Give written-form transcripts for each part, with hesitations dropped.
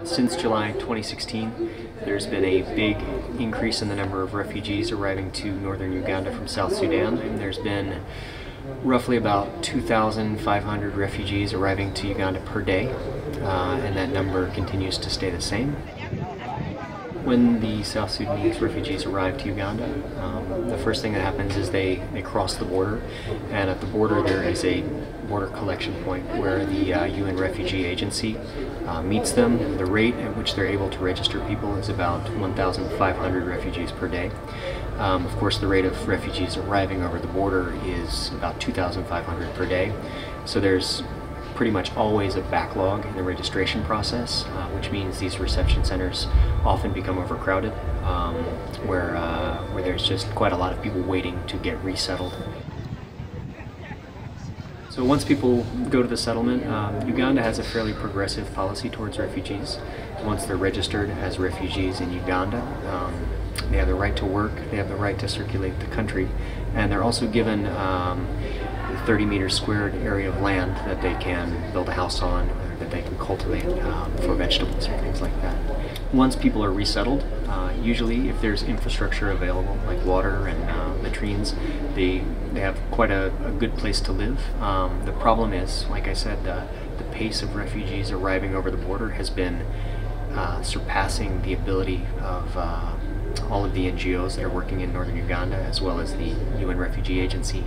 Since July 2016, there's been a big increase in the number of refugees arriving to northern Uganda from South Sudan. And there's been roughly about 2,500 refugees arriving to Uganda per day, and that number continues to stay the same. When the South Sudanese refugees arrive to Uganda, the first thing that happens is they cross the border, and at the border there is a border collection point where the UN Refugee Agency meets them. The rate at which they're able to register people is about 1,500 refugees per day. Of course, the rate of refugees arriving over the border is about 2,500 per day. So there's pretty much always a backlog in the registration process, which means these reception centers often become overcrowded, where there's just quite a lot of people waiting to get resettled. So once people go to the settlement, Uganda has a fairly progressive policy towards refugees. Once they're registered as refugees in Uganda, they have the right to work, they have the right to circulate the country, and they're also given a 30-meter squared area of land that they can build a house on, or that they can cultivate for vegetables or things like that. Once people are resettled, usually if there's infrastructure available, like water and latrines, they have quite a good place to live. The problem is, like I said, the pace of refugees arriving over the border has been surpassing the ability of all of the NGOs that are working in northern Uganda, as well as the UN Refugee Agency,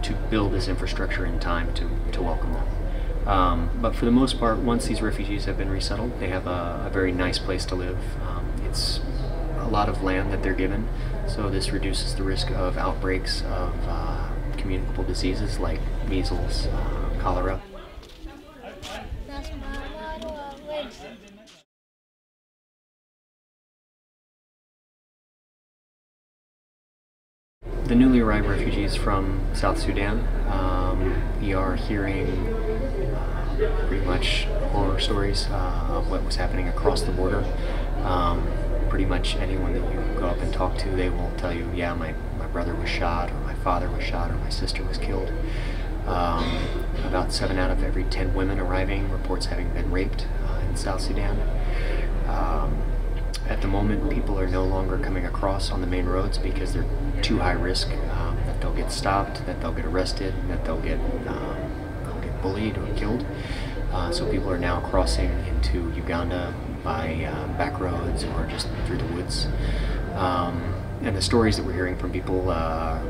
to build this infrastructure in time to welcome them. But for the most part, once these refugees have been resettled, they have a very nice place to live. It's a lot of land that they're given, so this reduces the risk of outbreaks of communicable diseases like measles, cholera. The newly arrived refugees from South Sudan, we are hearing pretty much horror stories of what was happening across the border. Pretty much anyone that you go up and talk to, they will tell you, yeah, my brother was shot, or my father was shot, or my sister was killed. About 7 out of every 10 women arriving reports having been raped in South Sudan. At the moment, people are no longer coming across on the main roads because they're too high risk, that they'll get stopped, that they'll get arrested, that they'll get bullied or killed. So people are now crossing into Uganda by back roads or just through the woods. And the stories that we're hearing from people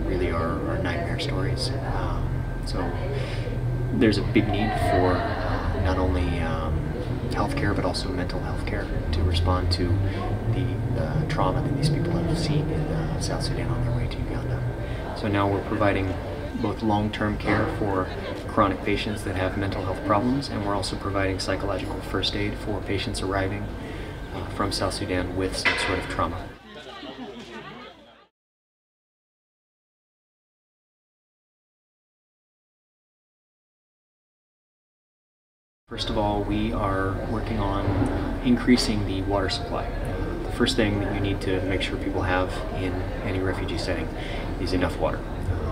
really are nightmare stories. So there's a big need for not only healthcare, but also mental health care to respond to the trauma that these people have seen in South Sudan on their way to Uganda. So now we're providing both long-term care for chronic patients that have mental health problems, and we're also providing psychological first aid for patients arriving from South Sudan with some sort of trauma. First of all, we are working on increasing the water supply. The first thing that you need to make sure people have in any refugee setting is enough water.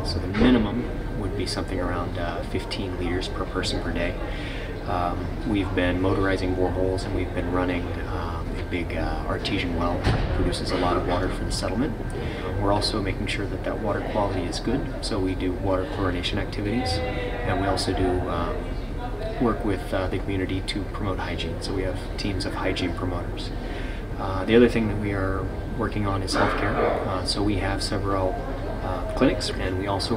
So the minimum would be something around 15 liters per person per day. We've been motorizing boreholes, and we've been running a big artesian well that produces a lot of water for the settlement. We're also making sure that that water quality is good, so we do water chlorination activities, and we also do work with the community to promote hygiene. So we have teams of hygiene promoters. The other thing that we are working on is healthcare. So we have several clinics, and we also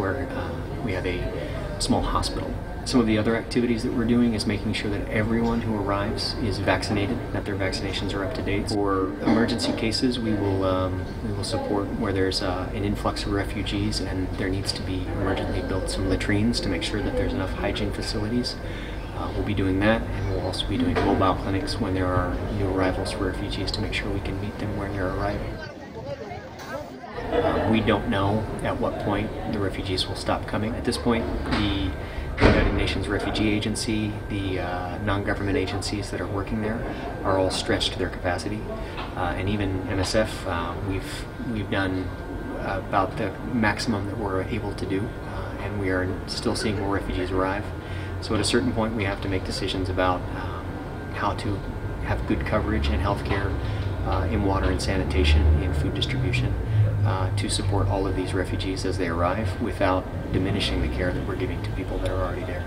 we have a small hospital. Some of the other activities that we're doing is making sure that everyone who arrives is vaccinated, that their vaccinations are up to date. For emergency cases, we will support where there's an influx of refugees and there needs to be emergently built some latrines to make sure that there's enough hygiene facilities. We'll be doing that, and we'll also be doing mobile clinics when there are new arrivals for refugees to make sure we can meet them when they're arriving. We don't know at what point the refugees will stop coming. At this point, the United Nations Refugee Agency, the non-government agencies that are working there are all stretched to their capacity. And even Msf, we've done about the maximum that we're able to do, and we are still seeing more refugees arrive. So at a certain point we have to make decisions about how to have good coverage in healthcare, in water and sanitation, in food distribution, to support all of these refugees as they arrive without diminishing the care that we're giving to people that are already there.